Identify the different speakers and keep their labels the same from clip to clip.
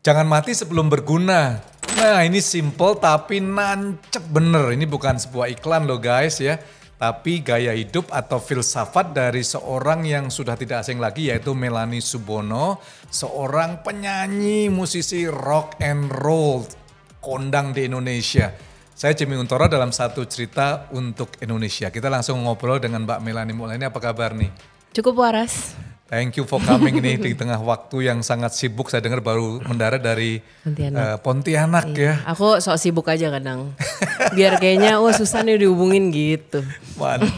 Speaker 1: Jangan mati sebelum berguna. Nah ini simple tapi nancep bener. Ini bukan sebuah iklan loh guys ya. Tapi gaya hidup atau filsafat dari seorang yang sudah tidak asing lagi yaitu Melanie Subono. Seorang penyanyi, musisi rock and roll kondang di Indonesia. Saya Jimmy Untoro dalam satu cerita untuk Indonesia. Kita langsung ngobrol dengan Mbak Melanie. Melanie apa kabar nih?
Speaker 2: Cukup waras.
Speaker 1: Thank you for coming ini di tengah waktu yang sangat sibuk. Saya dengar baru mendarat dari Pontianak
Speaker 2: iya.
Speaker 1: ya.
Speaker 2: Aku sok sibuk aja kadang. Biar kayaknya susah nih dihubungin gitu.
Speaker 1: Mantap.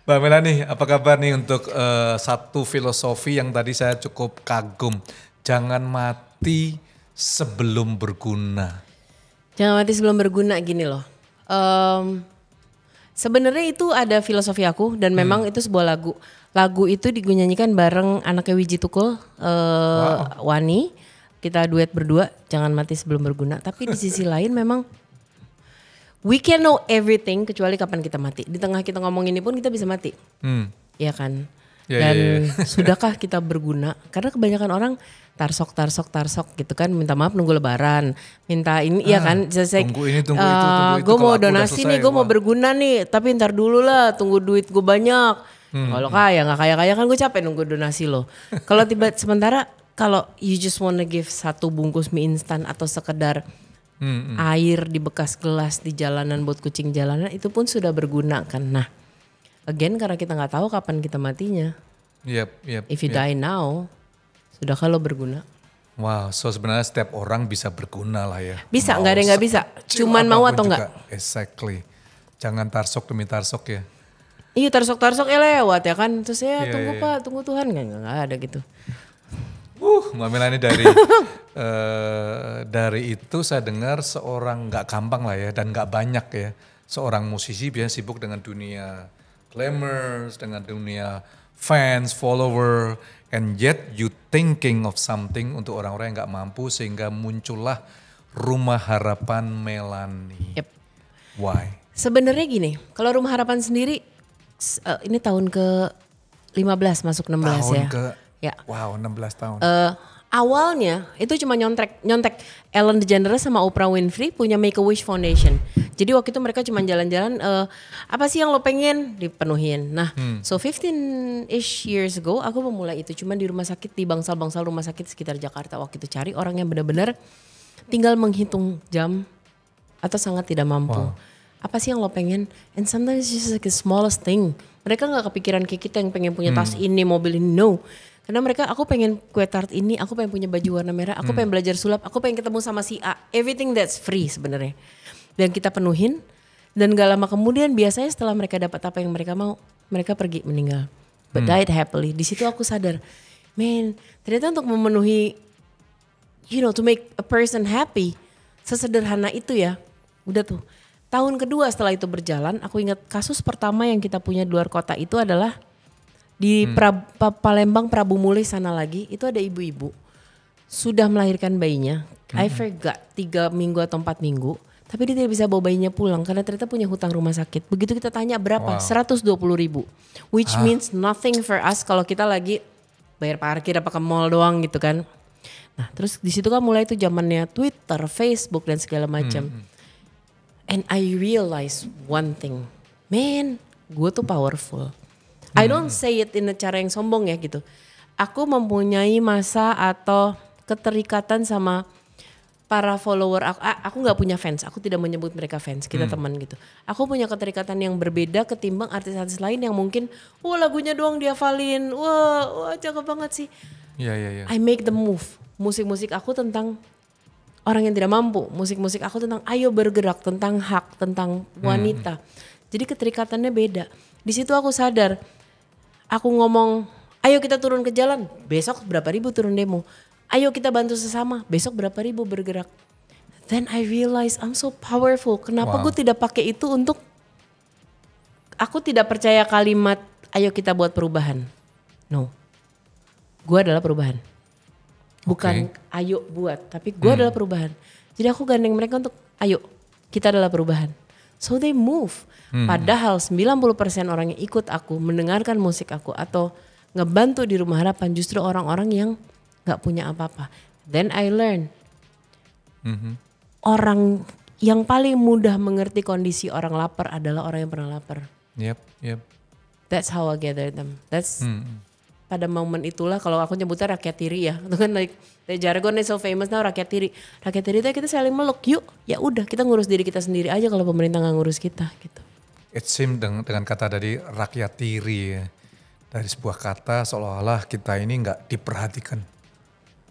Speaker 1: Mbak Melanie apa kabar nih untuk satu filosofi yang tadi saya cukup kagum. Jangan mati sebelum berguna.
Speaker 2: Jangan mati sebelum berguna gini loh. Sebenarnya itu ada filosofi aku dan memang itu sebuah lagu. Lagu itu dinyanyikan bareng anaknya Wiji Tukul, Wani. Kita duet berdua, jangan mati sebelum berguna. Tapi di sisi lain memang we can know everything kecuali kapan kita mati. Di tengah kita ngomong ini pun kita bisa mati. Iya kan? Dan sudahkah kita berguna? Karena kebanyakan orang tarsok gitu kan, minta maaf nunggu lebaran, minta ini, iya kan?
Speaker 1: Tunggu ini, tunggu itu.
Speaker 2: Gue mau donasi nih, gue mau berguna nih, tapi ntar dulu lah, tunggu duit gue banyak. Kalau kaya, nggak kaya kan gue capek nunggu donasi lo. Kalau sementara kalau you just wanna give satu bungkus mie instan atau sekedar air di bekas gelas di jalanan buat kucing jalanan, itu pun sudah berguna kan. Nah, again karena kita nggak tahu kapan kita matinya. If you die now, sudah kalau berguna.
Speaker 1: Wow, so sebenarnya setiap orang bisa berguna lah ya.
Speaker 2: Bisa, nggak ada yang nggak bisa. Cuman mau atau nggak.
Speaker 1: Exactly. Jangan tarsok demi tarsok ya.
Speaker 2: Iya tarsok ya lewat ya kan. Terus tunggu Pak, tunggu Tuhan. Nggak ada gitu.
Speaker 1: Mbak Melanie dari itu saya dengar seorang nggak gampang lah ya dan nggak banyak ya. Seorang musisi biasanya sibuk dengan dunia glamours, dengan dunia fans, follower, and yet you thinking of something untuk orang-orang yang nggak mampu sehingga muncullah Rumah Harapan Melanie.
Speaker 2: Yep.
Speaker 1: Why?
Speaker 2: Sebenarnya gini, kalau Rumah Harapan sendiri ini tahun ke-15 masuk 16 ya.
Speaker 1: Wow 16 tahun.
Speaker 2: Awalnya itu cuma nyontek Ellen DeGeneres sama Oprah Winfrey punya Make-A-Wish Foundation. Jadi waktu itu mereka cuma jalan-jalan, apa sih yang lo pengen dipenuhin. Nah, so 15-ish years ago aku memulai itu cuma di rumah sakit, di bangsal-bangsal rumah sakit sekitar Jakarta. Waktu itu cari orang yang benar-benar tinggal menghitung jam atau sangat tidak mampu.
Speaker 1: Wow.
Speaker 2: Apa sih yang lo pengen? And sometimes it's just like the smallest thing. Mereka gak kepikiran kayak kita yang pengen punya tas ini, mobil ini, no. Karena mereka, aku pengen kue tart ini, aku pengen punya baju warna merah, aku pengen belajar sulap, aku pengen ketemu sama si A. Everything that's free sebenarnya. Dan kita penuhin, dan gak lama kemudian biasanya setelah mereka dapat apa yang mereka mau, mereka pergi meninggal. But died happily. Di situ aku sadar, man, ternyata untuk memenuhi, to make a person happy, sesederhana itu ya. Udah tuh. Tahun kedua setelah itu berjalan, aku ingat kasus pertama yang kita punya di luar kota itu adalah di Palembang Prabu Mulih sana lagi, itu ada ibu-ibu sudah melahirkan bayinya. I forgot 3 minggu atau 4 minggu, tapi dia tidak bisa bawa bayinya pulang karena ternyata punya hutang rumah sakit. Begitu kita tanya berapa? 120.000, which means nothing for us kalau kita lagi bayar parkir apa ke mall doang gitu kan. Nah terus di situ kan mulai itu zamannya Twitter, Facebook dan segala macam. And I realize one thing, man, gue tuh powerful. I don't say it in a cara yang sombong ya gitu. Aku mempunyai masa atau keterikatan sama para follower aku. Aku nggak punya fans, aku tidak menyebut mereka fans, kita teman gitu. Aku punya keterikatan yang berbeda ketimbang artis-artis lain yang mungkin, lagunya doang dihafalin, wah cakep banget sih.
Speaker 1: Iya.
Speaker 2: I make the move. Musik-musik aku tentang orang yang tidak mampu, musik-musik aku tentang ayo bergerak, tentang hak, tentang wanita. Jadi keterikatannya beda. Di situ aku sadar, aku ngomong, ayo kita turun ke jalan, besok berapa ribu turun demo. Ayo kita bantu sesama, besok berapa ribu bergerak. Then I realize I'm so powerful. Kenapa gue tidak pakai itu untuk, aku tidak percaya kalimat, ayo kita buat perubahan. No, gue adalah perubahan. Bukan ayo buat, tapi gue adalah perubahan. Jadi aku gandeng mereka untuk ayo kita adalah perubahan. So they move. Padahal 90% orang yang ikut aku, mendengarkan musik aku atau ngebantu di Rumah Harapan justru orang-orang yang gak punya apa-apa. Then I learn. Orang yang paling mudah mengerti kondisi orang lapar adalah orang yang pernah lapar.
Speaker 1: Yep.
Speaker 2: That's how I gather them. That's pada momen itulah kalau aku nyebutnya rakyat tiri ya. Itu kan like the jargon is so famous now rakyat tiri. Rakyat tiri itu kita saling meluk. Yuk, ya udah kita ngurus diri kita sendiri aja kalau pemerintah nggak ngurus kita gitu.
Speaker 1: It seems dengan kata dari rakyat tiri ya. Dari sebuah kata seolah-olah kita ini nggak diperhatikan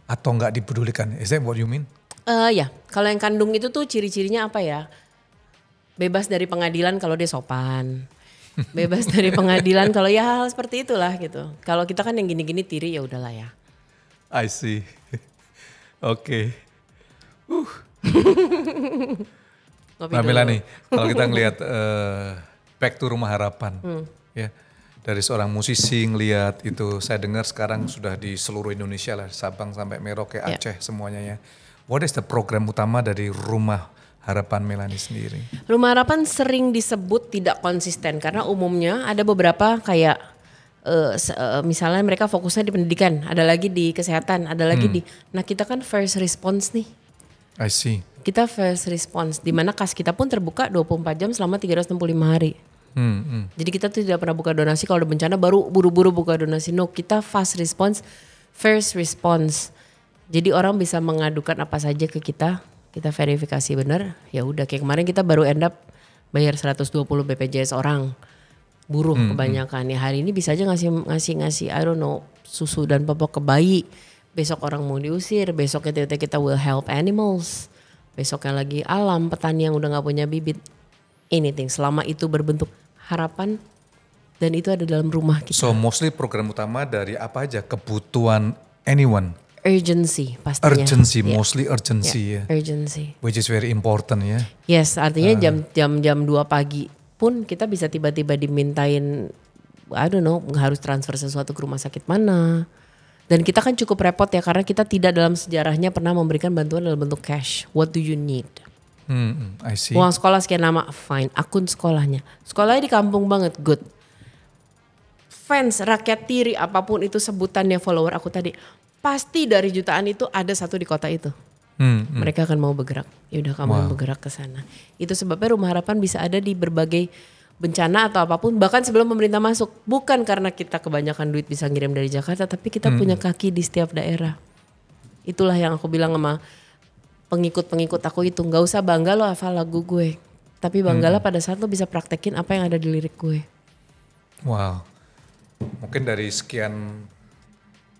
Speaker 1: atau nggak dipedulikan. Is that what you mean?
Speaker 2: Ya, kalau yang kandung itu tuh ciri-cirinya apa ya? Bebas dari pengadilan kalau dia sopan. Bebas dari pengadilan kalau ya hal seperti itulah gitu. Kalau kita kan yang gini-gini tiri ya udahlah ya.
Speaker 1: I see. Oke. Mbak Melani, kalau kita ngelihat Back to Rumah Harapan, ya dari seorang musisi ngelihat itu, saya dengar sekarang sudah di seluruh Indonesia lah, Sabang sampai Merauke, Aceh semuanya ya. What is the program utama dari Rumah Harapan Melani sendiri?
Speaker 2: Rumah Harapan sering disebut tidak konsisten karena umumnya ada beberapa kayak misalnya mereka fokusnya di pendidikan, ada lagi di kesehatan, ada lagi di. Nah kita kan first response nih.
Speaker 1: I see.
Speaker 2: Kita first response, di mana kas kita pun terbuka 24 jam selama 365 hari. Jadi kita tuh tidak pernah buka donasi kalau ada bencana baru buru-buru buka donasi. No, kita fast response, first response. Jadi orang bisa mengadukan apa saja ke kita verifikasi benar. Ya udah kayak kemarin kita baru end up bayar 120 BPJS orang. Buruh kebanyakan. Ya hari ini bisa aja ngasih I don't know susu dan popok ke bayi. Besok orang mau diusir, besoknya kita will help animals. Besoknya lagi alam, petani yang udah gak punya bibit. Anything, selama itu berbentuk harapan dan itu ada dalam rumah kita.
Speaker 1: So mostly program utama dari apa aja? Kebutuhan anyone?
Speaker 2: Urgency pastinya.
Speaker 1: Urgency, mostly urgency ya.
Speaker 2: Urgency.
Speaker 1: Which is very important ya.
Speaker 2: Yes, artinya jam 2 pagi pun kita bisa tiba-tiba dimintain, I don't know, harus transfer sesuatu ke rumah sakit mana. Dan kita kan cukup repot ya karena kita tidak dalam sejarahnya pernah memberikan bantuan dalam bentuk cash. What do you need?
Speaker 1: I see.
Speaker 2: Uang sekolah sekian nama, fine. Akun sekolahnya. Sekolahnya di kampung banget, good. Fans, rakyat tiri, apapun itu sebutannya follower aku tadi. Pasti dari jutaan itu ada satu di kota itu. Mereka akan mau bergerak. Ya udah kamu bergerak ke sana. Itu sebabnya Rumah Harapan bisa ada di berbagai bencana atau apapun, bahkan sebelum pemerintah masuk. Bukan karena kita kebanyakan duit bisa ngirim dari Jakarta, tapi kita punya kaki di setiap daerah. Itulah yang aku bilang sama pengikut-pengikut aku itu, gak usah bangga lo hafal lagu gue, tapi banggalah pada saat lo bisa praktekin apa yang ada di lirik gue.
Speaker 1: Wow, mungkin dari sekian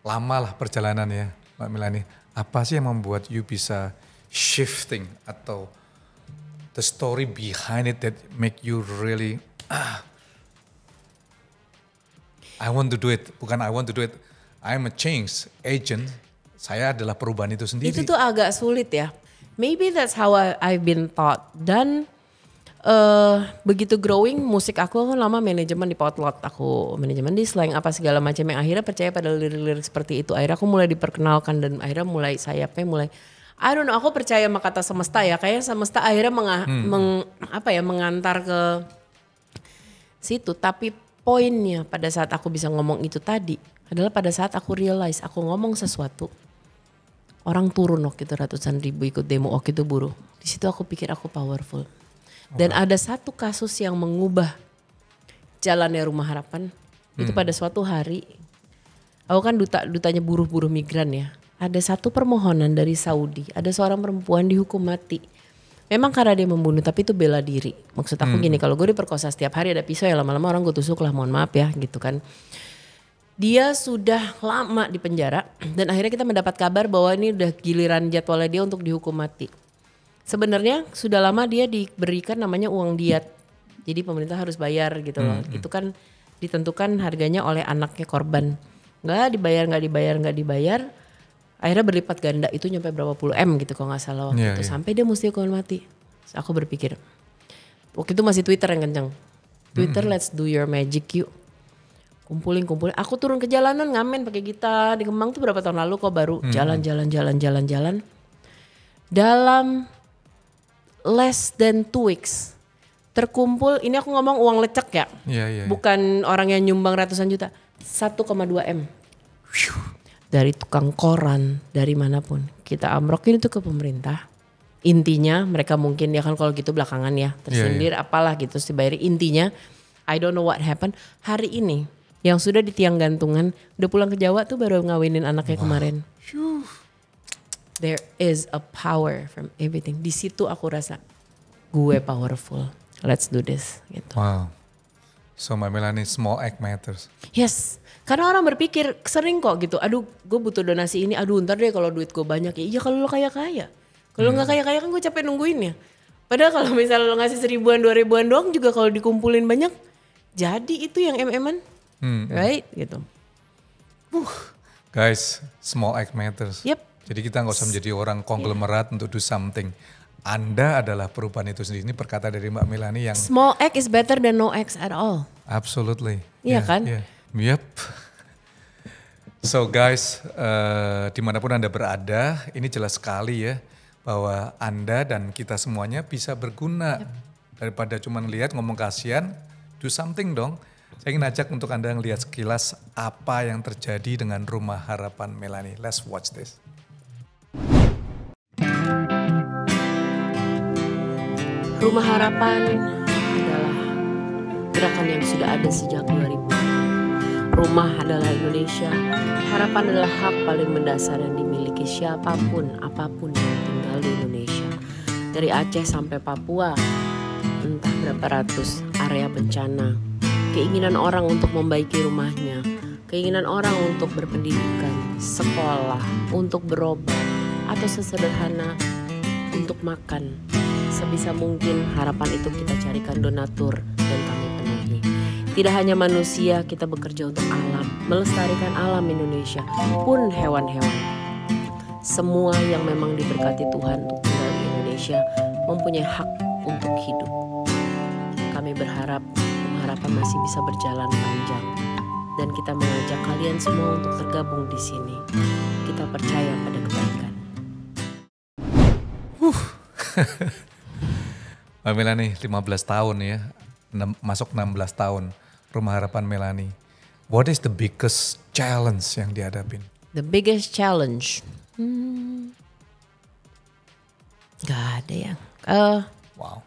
Speaker 1: lama lah perjalanan ya Mbak Melani, apa sih yang membuat you bisa shifting atau the story behind it that make you really I want to do it, bukan I want to do it, I'm a change agent, saya adalah perubahan itu sendiri.
Speaker 2: Itu tuh agak sulit ya, maybe that's how I've been taught. Dan begitu growing musik aku kan lama manajemen di Potlot, aku manajemen di Slang apa segala macam yang akhirnya percaya pada lirik-lirik seperti itu. Akhirnya aku mulai diperkenalkan dan akhirnya mulai sayapnya mulai I don't know, aku percaya sama kata semesta ya. Kayaknya semesta akhirnya mengantar ke situ. Tapi poinnya pada saat aku bisa ngomong itu tadi adalah pada saat aku realize aku ngomong sesuatu. Orang turun waktu itu ratusan ribu ikut demo waktu itu buruh. Di situ aku pikir aku powerful. Dan ada satu kasus yang mengubah jalannya Rumah Harapan. Itu pada suatu hari, aku kan dutanya buruh-buruh migran ya. Ada satu permohonan dari Saudi, ada seorang perempuan dihukum mati. Memang karena dia membunuh, tapi itu bela diri. Maksud aku gini, kalau gue diperkosa setiap hari ada pisau ya lama-lama orang gue tusuk lah, mohon maaf ya gitu kan. Dia sudah lama di penjara dan akhirnya kita mendapat kabar bahwa ini udah giliran jadwalnya dia untuk dihukum mati. Sebenarnya sudah lama dia diberikan namanya uang diat. Jadi pemerintah harus bayar gitu loh. Itu kan ditentukan harganya oleh anaknya korban. Nggak dibayar. Akhirnya berlipat ganda, itu nyampe berapa puluh M gitu kalau gak salah waktu itu. Sampai dia mesti hukuman mati. Terus aku berpikir, waktu itu masih Twitter yang kencang. Twitter let's do your magic yuk. Kumpulin. Aku turun ke jalanan ngamen pakai gitar. Di Kemang tuh berapa tahun lalu kok baru jalan. Dalam less than 2 weeks. Terkumpul, ini aku ngomong uang lecek ya. Bukan orang yang nyumbang ratusan juta. 1,2 M. Dari tukang koran, dari manapun. kita amrokin itu ke pemerintah. Intinya mereka mungkin ya kan kalau gitu belakangan ya tersindir apalah gitu terus dibayar. Intinya I don't know what happened. Hari ini yang sudah di tiang gantungan udah pulang ke Jawa tuh baru ngawinin anaknya kemarin. There is a power from everything. Di situ aku rasa gue powerful. Let's do this gitu.
Speaker 1: Wow. So Mbak Melanie, small act matters.
Speaker 2: Yes. Karena orang berpikir sering kok gitu. Aduh gue butuh donasi ini. Aduh ntar deh kalau duit gue banyak. Ya iya kalau lo kaya-kaya. Kalau nggak kaya-kaya kan gue capek nungguinnya. Padahal kalau misalnya lo ngasih 1.000-an 2.000-an doang juga kalau dikumpulin banyak. Jadi itu yang MM-an. Right? Gitu.
Speaker 1: Guys, small act matters.
Speaker 2: Yep.
Speaker 1: Jadi kita nggak usah menjadi orang konglomerat untuk do something. Anda adalah perubahan itu sendiri. Ini perkata dari Mbak Melanie yang
Speaker 2: Small act is better than no acts at all.
Speaker 1: absolutely.
Speaker 2: Iya kan?
Speaker 1: Yep. So guys, dimanapun Anda berada, ini jelas sekali ya bahwa Anda dan kita semuanya bisa berguna. Daripada cuma lihat ngomong kasihan, do something dong. Saya ingin ajak untuk Anda ngelihat sekilas apa yang terjadi dengan Rumah Harapan Melanie. Let's watch this.
Speaker 2: Rumah Harapan adalah gerakan yang sudah ada sejak 2000. Rumah adalah Indonesia. Harapan adalah hak paling mendasar yang dimiliki siapapun, apapun yang tinggal di Indonesia. Dari Aceh sampai Papua, entah berapa ratus area bencana. Keinginan orang untuk membaiki rumahnya, keinginan orang untuk berpendidikan, sekolah, untuk berobat, atau sesederhana untuk makan. Sebisa mungkin harapan itu kita carikan donatur dan kami penuhi. Tidak hanya manusia, kita bekerja untuk alam, melestarikan alam Indonesia, pun hewan-hewan. Semua yang memang diberkati Tuhan untuk tinggal di Indonesia mempunyai hak untuk hidup. Kami berharap Harapan masih bisa berjalan panjang. Dan kita mengajak kalian semua untuk tergabung di sini. Kita percaya pada kebaikan.
Speaker 1: Mbak Melanie 15 tahun ya, masuk 16 tahun Rumah Harapan Melanie. What is the biggest challenge yang dihadapin?
Speaker 2: The biggest challenge? Gak ada ya.
Speaker 1: Wow.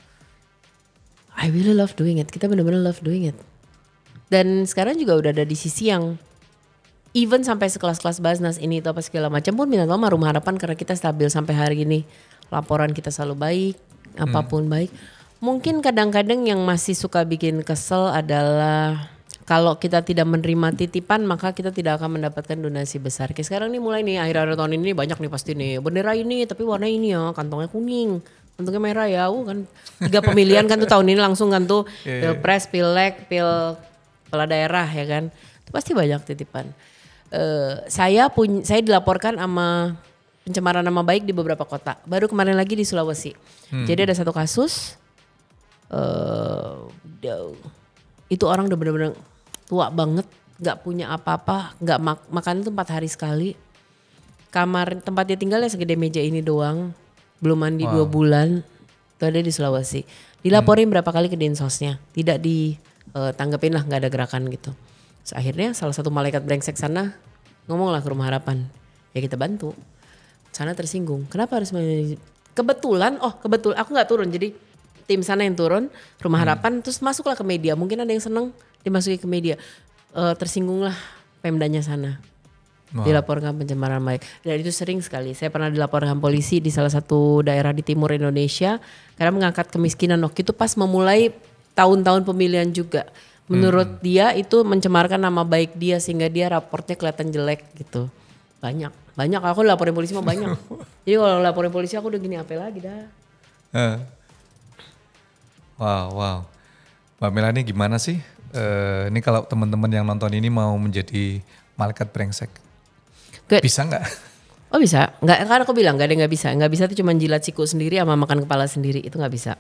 Speaker 2: I really love doing it. Kita benar-benar love doing it. Dan sekarang juga udah ada di sisi yang even sampai sekelas-kelas Basnas ini itu apa segala macam pun minta tolong Rumah Harapan karena kita stabil sampai hari ini. Laporan kita selalu baik, apapun baik. Mungkin kadang-kadang yang masih suka bikin kesel adalah kalau kita tidak menerima titipan maka kita tidak akan mendapatkan donasi besar. Kayak sekarang nih mulai nih akhir-akhir tahun ini banyak nih pasti nih bendera ini tapi warna ini ya kantongnya kuning. Kantongnya merah ya, kan 3 pemilihan kan tuh tahun ini langsung kan tuh Pilpres, Pileg, Kepala Daerah ya kan. Itu pasti banyak titipan. Saya dilaporkan sama pencemaran nama baik di beberapa kota. Baru kemarin lagi di Sulawesi. Jadi ada satu kasus, itu orang udah benar-benar tua banget, nggak punya apa-apa, nggak makan itu 4 hari sekali. Kamar tempat dia tinggal ya segede meja ini doang. Belum mandi 2 bulan, itu ada di Sulawesi. Dilaporin berapa kali ke dinsosnya, tidak ditanggepin lah, nggak ada gerakan gitu. Terus akhirnya salah satu malaikat brengsek sana ngomonglah ke Rumah Harapan, ya kita bantu. Sana tersinggung, kenapa harus kebetulan aku nggak turun, jadi tim sana yang turun, Rumah Harapan, terus masuklah ke media. Mungkin ada yang seneng dimasukin ke media, tersinggunglah Pemdanya sana. Dilaporkan pencemaran baik. Dan itu sering sekali. Saya pernah dilaporkan polisi di salah satu daerah di timur Indonesia karena mengangkat kemiskinan. Waktu itu pas memulai tahun-tahun pemilihan juga. Menurut dia itu mencemarkan nama baik dia sehingga dia raportnya kelihatan jelek gitu. Banyak. Aku laporin polisi mah banyak. Jadi kalau laporin polisi aku udah gini apa lagi dah.
Speaker 1: Wow. Mbak Melanie gimana sih? Ini kalau teman-teman yang nonton ini mau menjadi malaikat brengsek.
Speaker 2: Good.
Speaker 1: Bisa nggak?
Speaker 2: Oh bisa, nggak, karena aku bilang nggak ada yang nggak bisa itu cuma jilat siku sendiri sama makan kepala sendiri, itu nggak bisa.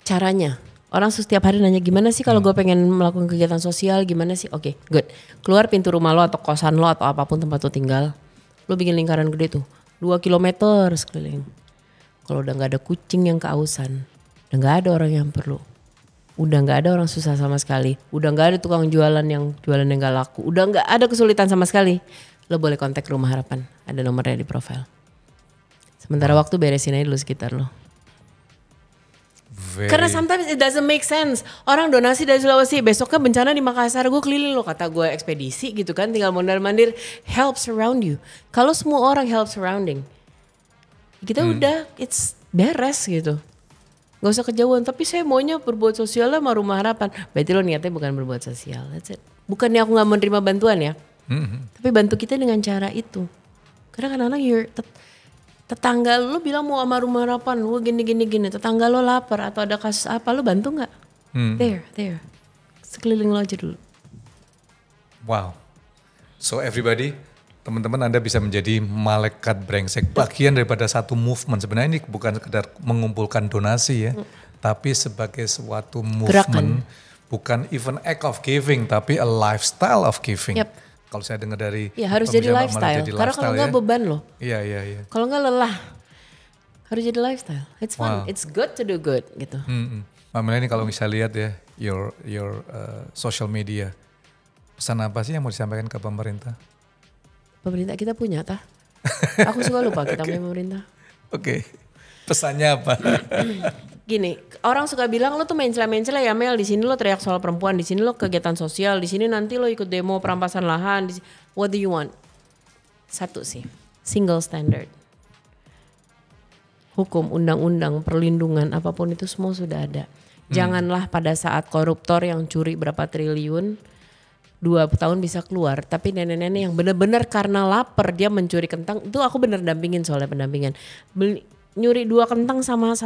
Speaker 2: Caranya, orang setiap hari nanya gimana sih kalau gue pengen melakukan kegiatan sosial, gimana sih? Oke, good. Keluar pintu rumah lo atau kosan lo atau apapun tempat lo tinggal, lo bikin lingkaran gede tuh, 2 kilometer sekeliling. Kalau udah nggak ada kucing yang keausan, udah nggak ada orang yang perlu. Udah gak ada orang susah sama sekali. Udah gak ada tukang jualan yang gak laku. Udah gak ada kesulitan sama sekali. lo boleh kontak Rumah Harapan. Ada nomornya di profile. Sementara waktu beresin aja dulu sekitar lo. Karena sometimes it doesn't make sense. Orang donasi dari Sulawesi, besoknya bencana di Makassar, gue keliling lo, kata gue ekspedisi gitu kan, tinggal mondar-mandir. Help surround you. Kalau semua orang help surrounding, kita udah it's beres gitu. Gak usah kejauhan, tapi saya maunya berbuat sosial sama Rumah Harapan. Berarti lo niatnya bukan berbuat sosial, that's it. Bukannya aku gak menerima bantuan ya, tapi bantu kita dengan cara itu. Karena kadang-kadang tetangga lo bilang mau sama Rumah Harapan, lo gini. Tetangga lo lapar atau ada kasus apa, lo bantu gak? There. Sekeliling lo aja dulu.
Speaker 1: Wow. So everybody, teman-teman Anda bisa menjadi malaikat brengsek. Bagian daripada satu movement. Sebenarnya ini bukan sekedar mengumpulkan donasi ya. Tapi sebagai suatu movement. Gerakan. Bukan even act of giving, tapi a lifestyle of giving.
Speaker 2: Yep.
Speaker 1: Kalau saya dengar dari
Speaker 2: harus jadi lifestyle. Karena kalau enggak beban loh.
Speaker 1: Iya.
Speaker 2: Kalau enggak lelah. Harus jadi lifestyle. It's fun. Wow. It's good to do good gitu.
Speaker 1: Mbak Mela ini kalau bisa lihat ya your social media. Pesan apa sih yang mau disampaikan ke pemerintah?
Speaker 2: Pemerintah kita punya tah. Aku suka lupa kita punya pemerintah.
Speaker 1: Oke. Pesannya apa?
Speaker 2: Gini, orang suka bilang lo tuh mencela ya Mel, di sini lo teriak soal perempuan, di sini lo kegiatan sosial, di sini nanti lo ikut demo perampasan lahan. What do you want? Satu sih, single standard. Hukum, undang-undang, perlindungan, apapun itu semua sudah ada. Janganlah pada saat koruptor yang curi berapa triliun, 2 tahun bisa keluar. Tapi nenek-nenek yang benar-benar karena lapar dia mencuri kentang, itu aku bener dampingin soalnya pendampingan. Nyuri 2 kentang sama 1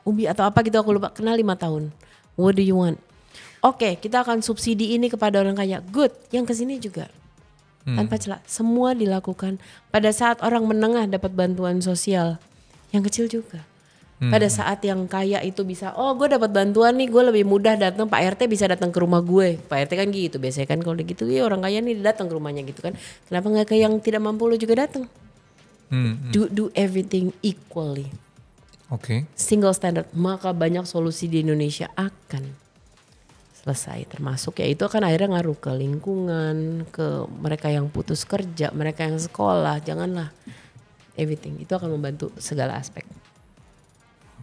Speaker 2: ubi atau apa gitu aku lupa, kena 5 tahun. What do you want? Oke, kita akan subsidi ini kepada orang kaya. Good, yang kesini juga. Tanpa celah. Semua dilakukan pada saat orang menengah dapat bantuan sosial. Yang kecil juga. Pada saat yang kaya itu bisa, oh gue dapat bantuan nih, gue lebih mudah datang, Pak RT bisa datang ke rumah gue. Pak RT kan gitu, biasanya kan kalau gitu ya orang kaya nih datang ke rumahnya gitu kan. Kenapa gak ke yang tidak mampu lo juga datang? Do everything equally.
Speaker 1: Oke.
Speaker 2: Single standard, maka banyak solusi di Indonesia akan selesai. Termasuk ya itu akan akhirnya ngaruh ke lingkungan, ke mereka yang putus kerja, mereka yang sekolah. Janganlah everything, itu akan membantu segala aspek.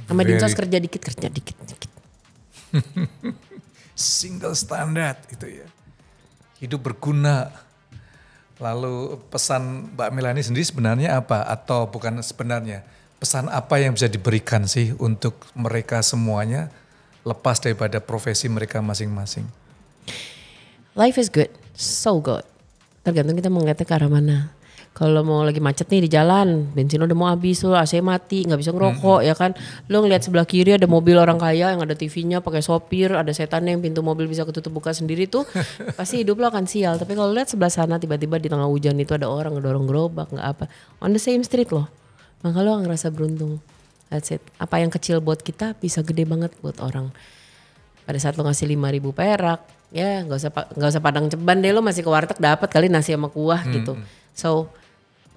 Speaker 2: Sama dinsos kerja dikit.
Speaker 1: Single standard itu ya. Hidup berguna. Lalu pesan Mbak Melani sendiri sebenarnya apa? Atau bukan sebenarnya? Pesan apa yang bisa diberikan sih untuk mereka semuanya lepas daripada profesi mereka masing-masing?
Speaker 2: Life is good, so good. Tergantung kita mau ngeliatnya ke arah mana. Kalau mau lagi macet nih di jalan, bensin udah mau habis, lo AC mati, nggak bisa ngerokok ya kan. Lo ngeliat sebelah kiri ada mobil orang kaya yang ada TV-nya pakai sopir, ada setan yang pintu mobil bisa ketutup buka sendiri tuh, pasti hidup lo akan sial. Tapi kalau lihat sebelah sana tiba-tiba di tengah hujan itu ada orang ngedorong gerobak, nggak apa, on the same street loh. Maka lo ngerasa beruntung. That's it. Apa yang kecil buat kita bisa gede banget buat orang. Pada saat lo ngasih 5.000 perak, ya nggak usah padang ceban deh, lo masih ke warteg dapat kali nasi sama kuah gitu. So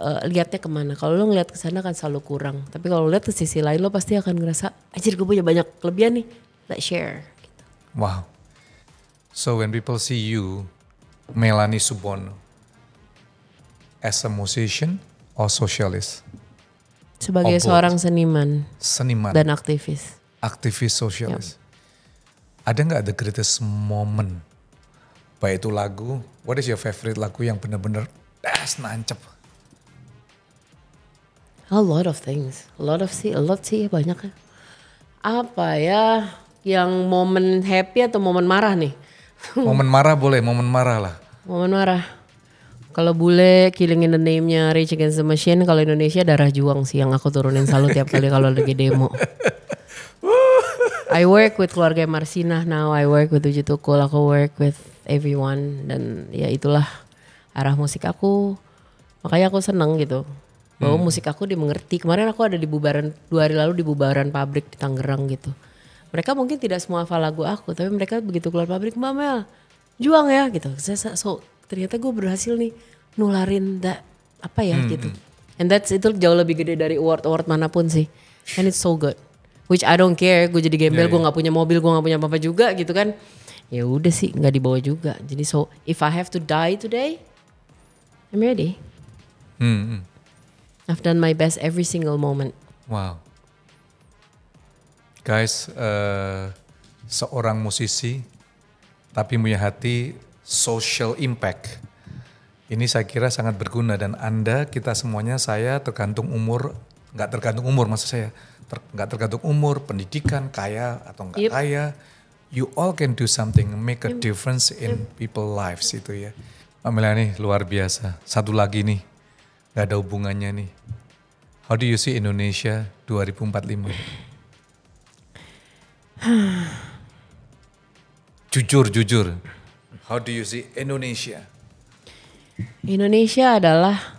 Speaker 2: lihatnya kemana. Kalau lo ngeliat ke sana kan selalu kurang. Tapi kalau lo lihat ke sisi lain lo pasti akan ngerasa, anjir gue punya banyak kelebihan nih. Let's share. Gitu.
Speaker 1: Wow. So when people see you, Melani Subono, as a musician or socialist?
Speaker 2: Sebagai seorang seniman dan aktivis.
Speaker 1: Aktivis sosialis. Ada nggak the greatest moment? Baik itu lagu, what is your favorite lagu yang benar-benar nancep?
Speaker 2: A lot of things, a lot sih banyak ya. Apa ya, yang momen happy atau momen marah nih?
Speaker 1: Momen marah boleh, momen marah lah.
Speaker 2: Momen marah. Kalau bule Killing in the Name-nya Rage Against the Machine, kalau Indonesia Darah Juang sih yang aku turunin selalu tiap kali kalau lagi demo. I work with keluarga Marsinah now, I work with Uji Tukul, aku work with everyone, dan ya itulah arah musik aku. Makanya aku seneng gitu bahwa musik aku dimengerti. Kemarin aku ada di bubaran, 2 hari lalu di bubaran pabrik di Tangerang gitu. Mereka mungkin tidak semua hafal lagu aku, tapi mereka begitu keluar pabrik, Mbak Mel juang ya gitu. So ternyata gue berhasil nih nularin gitu. And itu jauh lebih gede dari award manapun sih. And it's so good. Which I don't care, gue jadi gembel, gue gak punya mobil, gue gak punya apa-apa juga gitu kan. Ya udah sih gak dibawa juga. Jadi so if I have to die today, I'm ready. I've done my best every single moment.
Speaker 1: Wow. Guys, seorang musisi tapi punya hati social impact. Ini saya kira sangat berguna dan Anda, kita semuanya, saya tergantung umur, nggak tergantung umur maksud saya, nggak tergantung umur, pendidikan, kaya atau nggak kaya, you all can do something, make a difference in people lives itu ya. Mbak Melani luar biasa. Satu lagi nih, nggak ada hubungannya nih. How do you see Indonesia 2045? Jujur. How do you see Indonesia?
Speaker 2: Indonesia adalah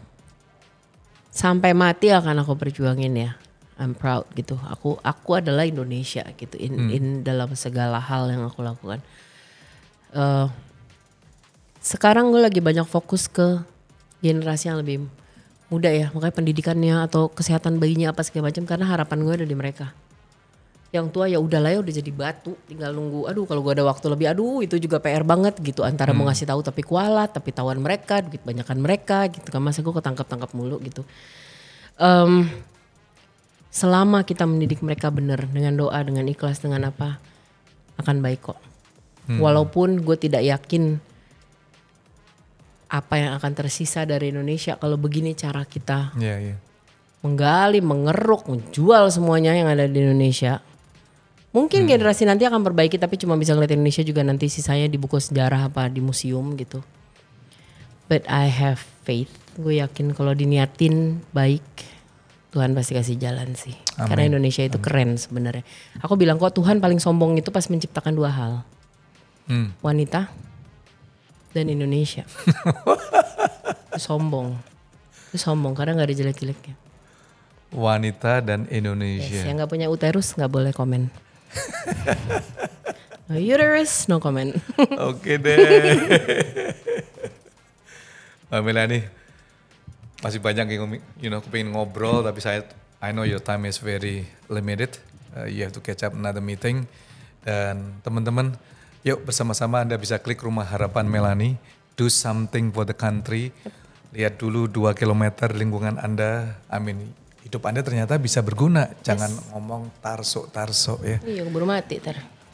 Speaker 2: sampai mati akan aku perjuangin ya. I'm proud gitu. Aku adalah Indonesia gitu. In dalam segala hal yang aku lakukan. Sekarang gue lagi banyak fokus ke generasi yang lebih muda ya. Makanya pendidikannya atau kesehatan bayinya apa segala macam. Karena harapan gue ada di mereka. Yang tua ya udahlah ya udah jadi batu, tinggal nunggu. Aduh kalau gue ada waktu lebih, itu juga PR banget gitu. Antara mau ngasih tahu tapi kualat, tapi tawan mereka, duit banyakan mereka gitu kan. Masa gue ketangkap mulu gitu. Selama kita mendidik mereka benar dengan doa, dengan ikhlas, dengan apa, akan baik kok. Walaupun gue tidak yakin apa yang akan tersisa dari Indonesia kalau begini cara kita menggali, mengeruk, menjual semuanya yang ada di Indonesia. Mungkin generasi nanti akan perbaiki tapi cuma bisa ngeliat Indonesia juga nanti sisanya di buku sejarah apa di museum gitu. But I have faith. Gue yakin kalau diniatin baik Tuhan pasti kasih jalan sih. Amin. Karena Indonesia itu keren sebenarnya. Aku bilang kok Tuhan paling sombong itu pas menciptakan dua hal. Wanita dan Indonesia. Sombong. Itu sombong karena gak ada jelek-jeleknya.
Speaker 1: Wanita dan Indonesia.
Speaker 2: Yes, yang gak punya uterus gak boleh komen. No uterus, no comment.
Speaker 1: Oke deh. Mbak Melani, masih banyak yang aku pengen ngobrol tapi I know your time is very limited. You have to catch up another meeting. Dan teman-teman, yuk bersama-sama Anda bisa klik Rumah Harapan Melani. Do something for the country. Lihat dulu 2 kilometer lingkungan Anda. Amin. Hidup Anda ternyata bisa berguna. Jangan ngomong tarso ya.
Speaker 2: Iya keburu mati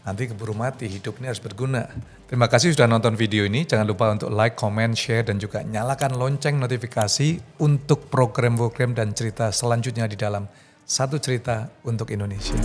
Speaker 1: Nanti keburu mati, hidup ini harus berguna. Terima kasih sudah nonton video ini. Jangan lupa untuk like, comment, share dan juga nyalakan lonceng notifikasi untuk program-program dan cerita selanjutnya di dalam Satu Cerita untuk Indonesia.